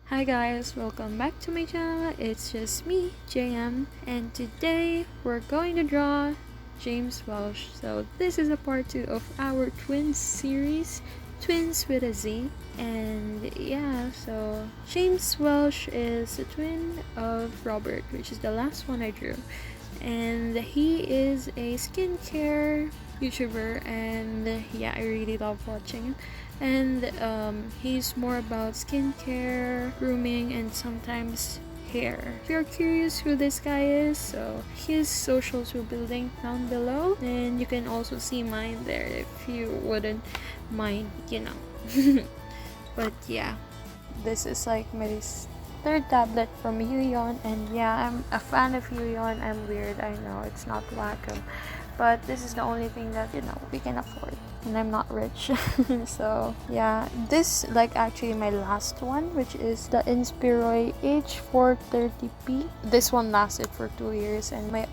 Hi guys, welcome back to my channel. It's just me, JM, and today we're going to draw James Welsh. So this is a part 2 of our twins series, Twins with a Z. And yeah, so James Welsh is the twin of Robert, which is the last one I drew. And he is a skincare YouTuber, and yeah, I really love watching him. And he's more about skincare, grooming, and sometimes hair. If you're curious who this guy is, so his socials will be linked down below, and you can also see mine there if you wouldn't mind, But yeah, this is like my third tablet from Huion, and yeah, I'm a fan of Huion. I'm weird, I know, it's not Wacom, but this is the only thing that we can afford, and I'm not rich. So yeah, this like actually my last one, which is the Inspire H640P. This one lasted for 2 years, and my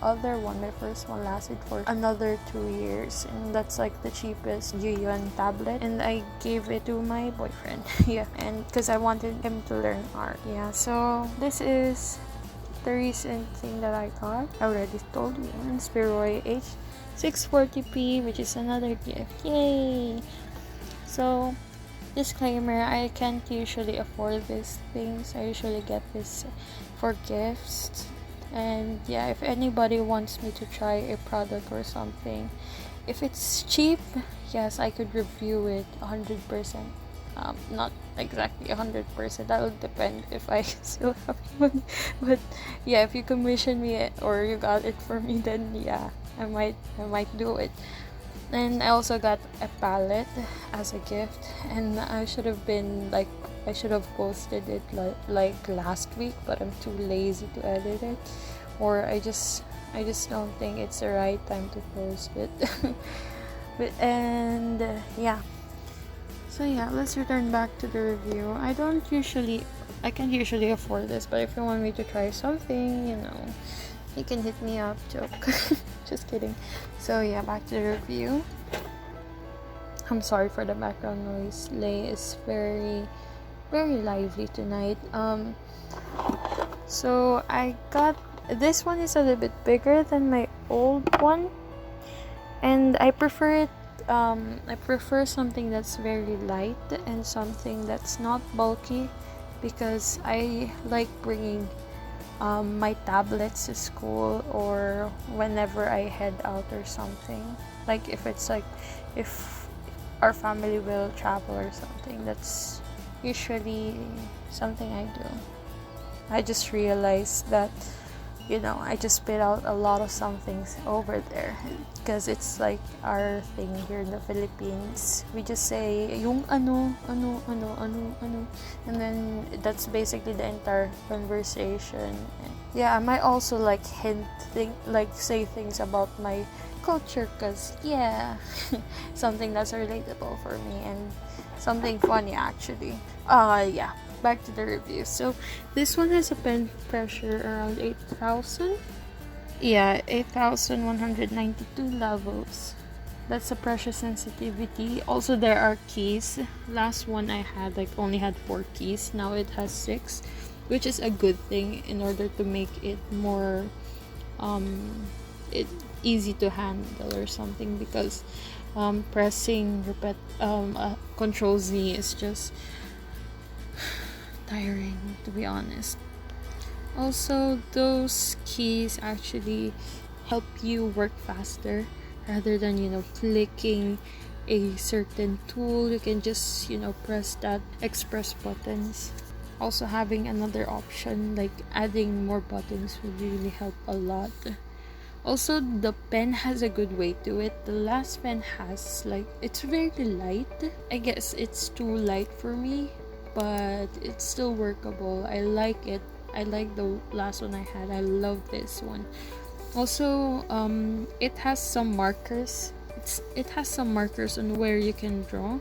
first one lasted for another 2 years, and that's like the cheapest Huion tablet, and I gave it to my boyfriend. Yeah, and because I wanted him to learn art. Yeah, so this is the recent thing that I got. I already told you, Inspire H640P, which is another gift. Yay! So, disclaimer, I can't usually afford these things. I usually get this for gifts. And yeah, if anybody wants me to try a product or something, if it's cheap, yes, I could review it 100%. Not exactly 100%. That would depend if I still have money. But yeah, if you commission me or you got it for me, then yeah, I might do it. And I also got a palette as a gift, and I should have posted it like last week, but I'm too lazy to edit it, or I just don't think it's the right time to post it. Yeah. So yeah, let's return back to the review. I can't usually afford this, but if you want me to try something, you can hit me up. Joke. Just kidding. So yeah, back to the review. I'm sorry for the background noise. Lay is very, very lively tonight. So I got this one is a little bit bigger than my old one, and I prefer it. I prefer something that's very light and something that's not bulky, because I like bringing my tablets to school or whenever I head out or something. Like if our family will travel or something, that's usually something I do. I just realized that I just spit out a lot of some things over there, because it's like our thing here in the Philippines. We just say yung ano, and then that's basically the entire conversation. Yeah, I might also say things about my culture, because yeah, something that's relatable for me and something funny actually. Yeah. Back to the review. So this one has a pen pressure around 8,000. Yeah, 8,192 levels. That's a pressure sensitivity. Also, there are keys. Last one I had only had 4 keys. Now it has 6, which is a good thing in order to make it more easy to handle or something, because pressing Control Z is just tiring, to be honest. Also, those keys actually help you work faster rather than clicking a certain tool. You can just press that express buttons. Also, having another option like adding more buttons would really help a lot. Also, the pen has a good weight to it. The last pen has it's very light. I guess it's too light for me, but it's still workable. I like it. I like the last one I had. I love this one. Also, it has some markers. It has some markers on where you can draw,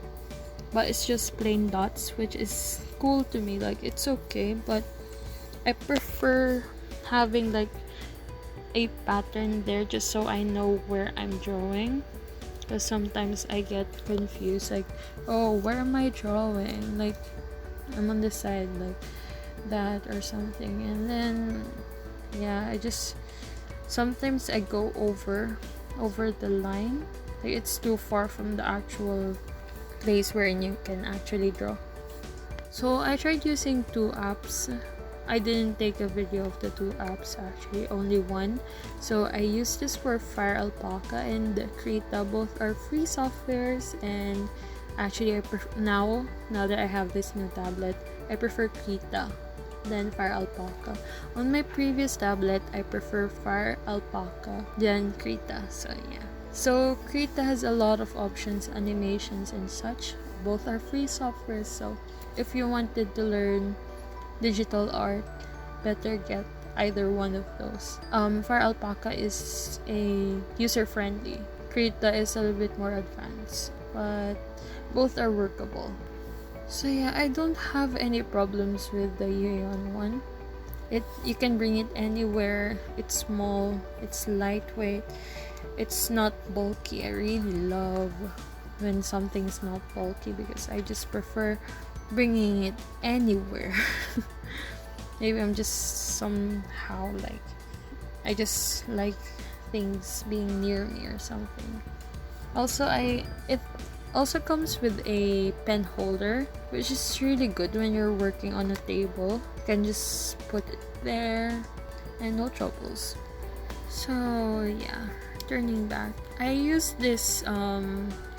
but it's just plain dots, which is cool to me. It's okay, but I prefer having a pattern there, just so I know where I'm drawing, because sometimes I get confused, oh, where am I drawing? I'm on this side, that or something. And then yeah, I just sometimes I go over the line, like it's too far from the actual place wherein you can actually draw. So I tried using two apps. I didn't take a video of the two apps, actually, only one. So I used this for Fire Alpaca and Krita. Both are free softwares, and actually now that I have this new tablet, I prefer Krita than Fire Alpaca. On my previous tablet, I prefer Fire Alpaca than Krita. So yeah. So Krita has a lot of options, animations and such. Both are free software, so if you wanted to learn digital art, better get either one of those. Fire Alpaca is a user-friendly. Krita is a little bit more advanced, but both are workable. So yeah, I don't have any problems with the Huion one. You can bring it anywhere. It's small, it's lightweight, it's not bulky. I really love when something's not bulky because I just prefer bringing it anywhere. Maybe I'm just somehow like, I just like things being near me or something. Also, it also comes with a pen holder, which is really good when you're working on a table. You can just put it there and no troubles. So yeah, turning back, I used this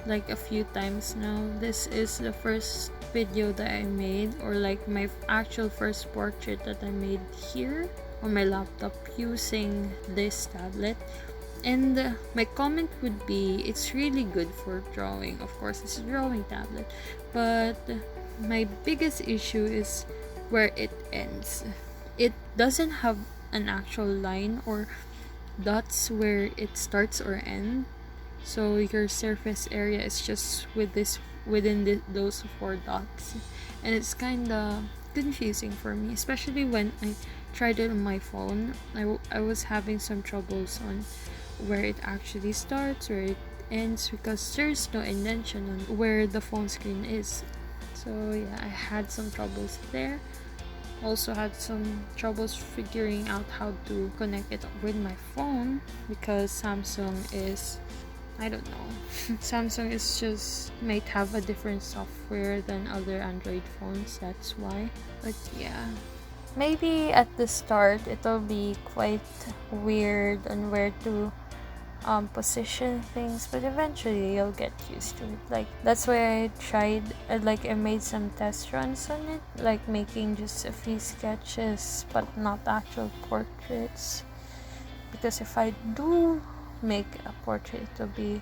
like a few times now. This is the first video that I made, or like my actual first portrait that I made here on my laptop using this tablet. And my comment would be, it's really good for drawing. Of course, it's a drawing tablet, but my biggest issue is where it ends. It doesn't have an actual line or dots where it starts or ends. So your surface area is just within those 4 dots, and it's kind of confusing for me, especially when I tried it on my phone. I was having some troubles on where it actually starts, where it ends, because there's no indentation on where the phone screen is. So yeah, I had some troubles there. Also had some troubles figuring out how to connect it with my phone, because Samsung is, I don't know. Samsung is just might have a different software than other Android phones, that's why. But yeah, maybe at the start it'll be quite weird on where to position things, but eventually you'll get used to it. Like, that's why I tried, I made some test runs on it, like making just a few sketches but not actual portraits, because if I do make a portrait, it'll be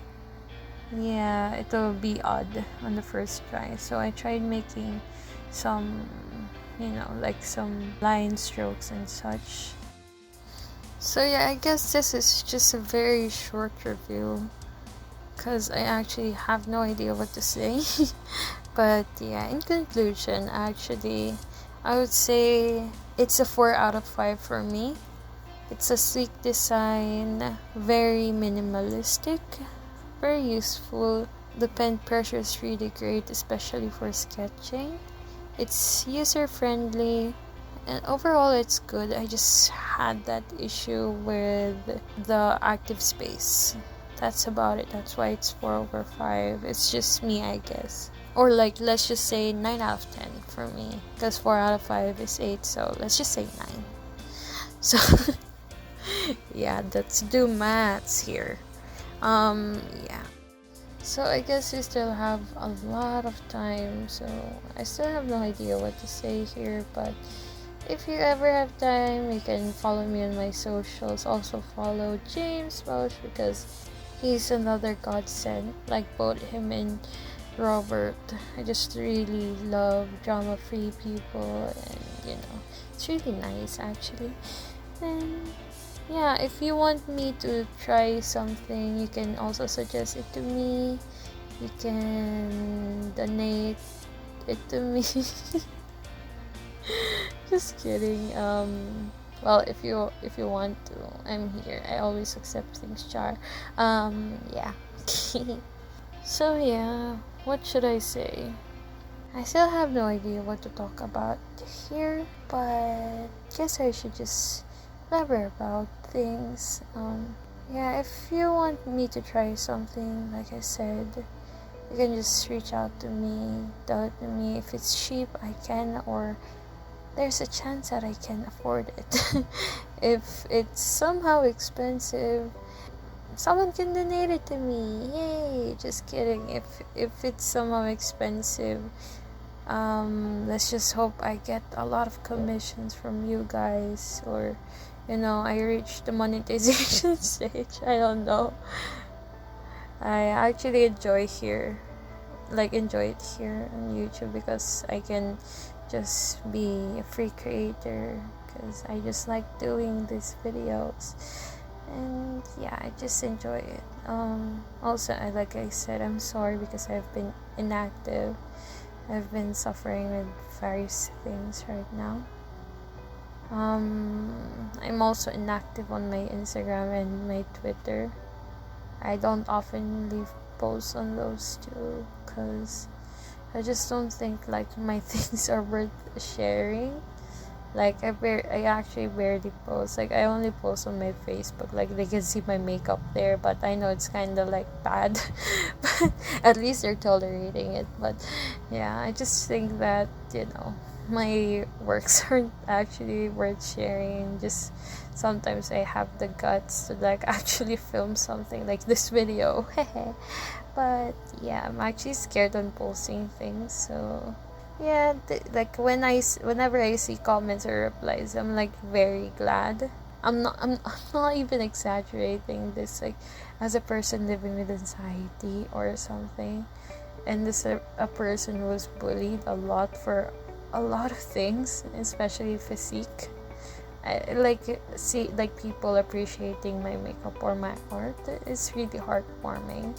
odd on the first try. So I tried making some, like some line strokes and such. So yeah, I guess this is just a very short review, because I actually have no idea what to say. But yeah, in conclusion, actually, I would say it's a 4 out of 5 for me. It's a sleek design, very minimalistic, very useful. The pen pressure is really great, especially for sketching. It's user-friendly, and overall it's good. I just had that issue with the active space. That's about it. That's why it's 4/5. It's just me, I guess. Or like, let's just say 9 out of 10 for me, because 4 out of 5 is 8, so let's just say 9. So yeah, let's do maths here. Yeah. So I guess we still have a lot of time, so I still have no idea what to say here, but if you ever have time, you can follow me on my socials. Also follow James Welsh, because he's another godsend, like both him and Robert. I just really love drama-free people, and it's really nice actually. And yeah, if you want me to try something, you can also suggest it to me. You can donate it to me. Just kidding. Well, if you want to, I'm here. I always accept things, char. Yeah. So yeah, what should I say? I still have no idea what to talk about here, but guess I should just blabber about things. Yeah, if you want me to try something, like I said, you can just reach out to me, tell it to me. If it's cheap, I can, or there's a chance that I can afford it. If it's somehow expensive, someone can donate it to me. Yay! Just kidding. If it's somehow expensive, let's just hope I get a lot of commissions from you guys, or I reach the monetization stage. I don't know. I actually enjoy it here on YouTube, because I can just be a free creator, because I just like doing these videos, and yeah, I just enjoy it. Also, like I said, I'm sorry because I've been inactive. I've been suffering with various things right now. I'm also inactive on my Instagram and my Twitter. I don't often leave posts on those two, because I just don't think like my things are worth sharing. Like I actually barely post. Like I only post on my Facebook. Like they can see my makeup there, but I know it's kind of like bad. But at least they're tolerating it. But yeah, I just think that my works aren't actually worth sharing. Just sometimes I have the guts to like actually film something like this video. But yeah, I'm actually scared on posting things, so yeah, like whenever I see comments or replies, I'm like very glad. I'm not even exaggerating this, like as a person living with anxiety or something, and this a person who was bullied a lot for a lot of things, especially physique. I like see like people appreciating my makeup or my art. It's really heartwarming.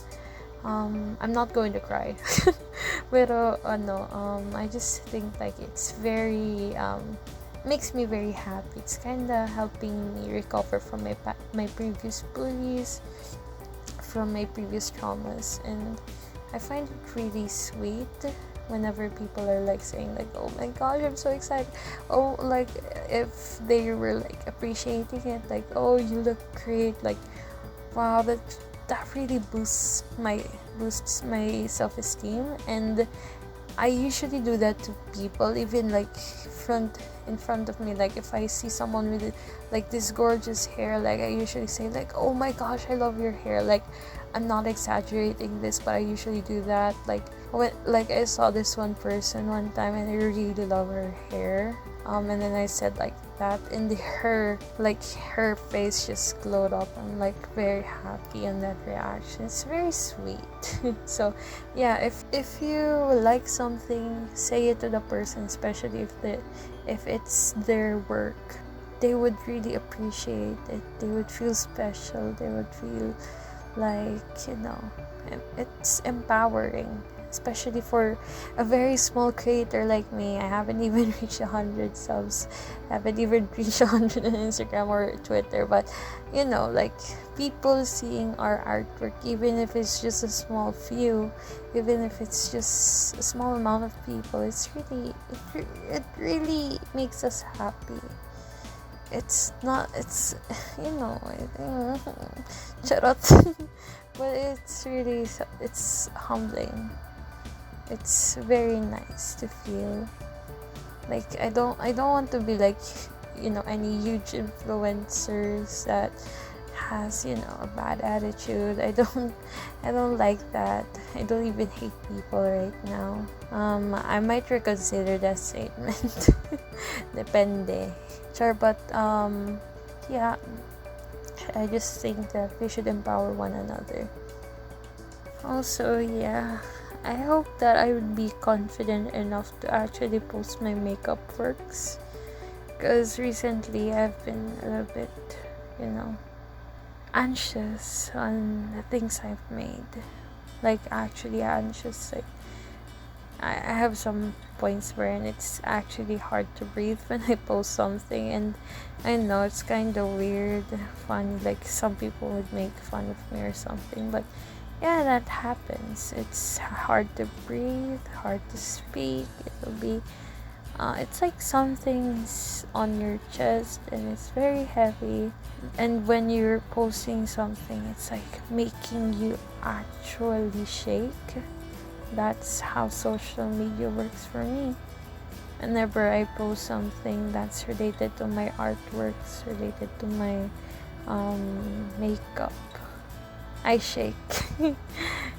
I'm not going to cry. Pero I just think like it's very makes me very happy. It's kind of helping me recover from my previous bullies, from my previous traumas, and I find it really sweet whenever people are like saying like, oh my gosh, I'm so excited, oh, like if they were like appreciating it, like, oh, you look great, like wow, that really boosts my self-esteem. And I usually do that to people, even like in front of me. Like if I see someone with like this gorgeous hair, like I usually say like, oh my gosh, I love your hair. Like I'm not exaggerating this, but I usually do that. Like when like I saw this one person one time and I really love her hair, and then I said like that, and her face just glowed up. I'm like very happy on that reaction. It's very sweet. So yeah, if you like something, say it to the person, especially if it's their work. They would really appreciate it. They would feel special. They would feel like it's empowering, especially for a very small creator like me. I haven't even reached 100 subs. I haven't even reached 100 on Instagram or Twitter. But like people seeing our artwork, even if it's just a small few, even if it's just a small amount of people, it really makes us happy. It's charot. But it's humbling. It's very nice to feel like I don't want to be like any huge influencers that has a bad attitude. I don't like that. I don't even hate people right now. I might reconsider that statement. Depende. Sure, but yeah, I just think that we should empower one another. Also, yeah, I hope that I would be confident enough to actually post my makeup works, because recently I've been a little bit, anxious on the things I've made. Like actually anxious. Like I have some points where it's actually hard to breathe when I post something, and I know it's kind of weird, funny, like some people would make fun of me or something, but yeah, that happens. It's hard to breathe, hard to speak. It'll be it's like something's on your chest and it's very heavy. And when you're posting something, it's like making you actually shake. That's how social media works for me. Whenever I post something that's related to my artworks, related to my makeup, I shake.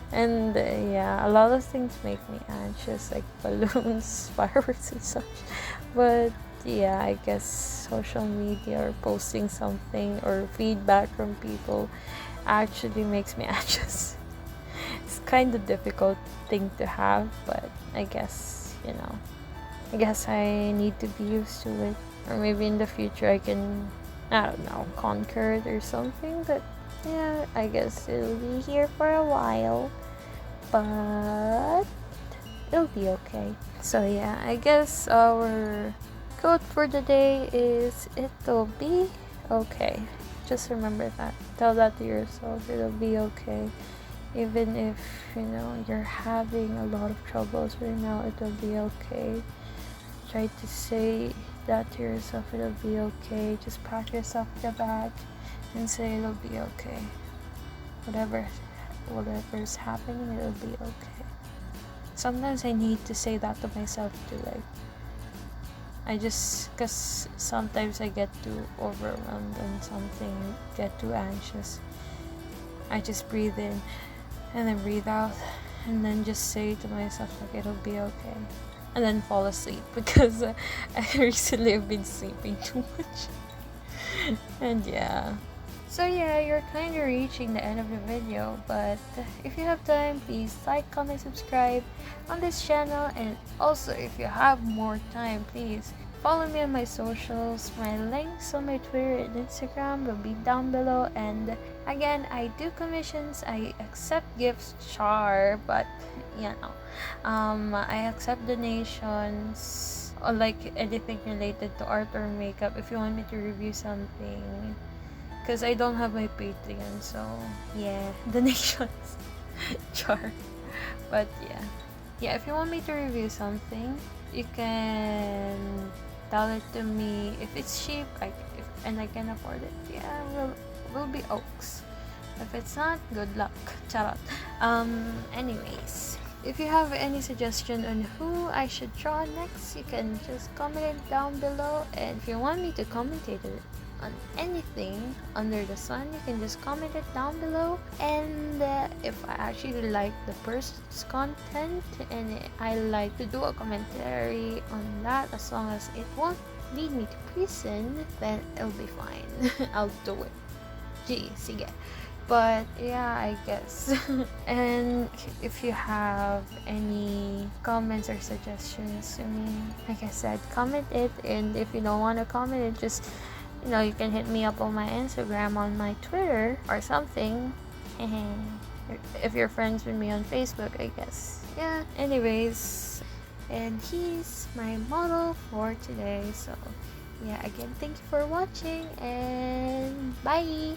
And yeah, a lot of things make me anxious, like balloons, fireworks, and such. But yeah, I guess social media or posting something or feedback from people actually makes me anxious. It's kind of difficult thing to have, but I guess, I guess I need to be used to it. Or maybe in the future I can, I don't know, conquer it or something. But yeah, I guess it'll be here for a while. But it'll be okay. So yeah, I guess our quote for the day is it'll be okay. Just remember that. Tell that to yourself. It'll be okay. Even if, you're having a lot of troubles right now, it'll be okay. Try to say that to yourself. It'll be okay. Just pat yourself on the back and say it'll be okay. Whatever's happening, it'll be okay. Sometimes I need to say that to myself too. Like, because sometimes I get too overwhelmed and something, get too anxious. I just breathe in and then breathe out and then just say to myself, like, it'll be okay. And then fall asleep because I recently have been sleeping too much. And yeah. So yeah, you're kind of reaching the end of the video, but if you have time, please like, comment, subscribe on this channel, and also if you have more time, please follow me on my socials. My links on my Twitter and Instagram will be down below. And again, I do commissions, I accept gifts, but I accept donations or like anything related to art or makeup. If you want me to review something, because I don't have my Patreon, so yeah, donations. But yeah, if you want me to review something, you can tell it to me. If it's cheap, and I can afford it, yeah, will be oaks. If it's not, good luck. Charot. Anyways, if you have any suggestion on who I should draw next, you can just comment it down below. And if you want me to commentate it on anything under the sun, you can just comment it down below. And if I actually like the person's content and I like to do a commentary on that, as long as it won't lead me to prison, then it'll be fine. I'll do it. Gee, sige. But yeah, I guess. And if you have any comments or suggestions, like I said, comment it. And if you don't want to comment it, just you can hit me up on my Instagram, on my Twitter, or something. If you're friends with me on Facebook, I guess. Yeah, anyways. And he's my model for today. So, yeah, again, thank you for watching. And bye.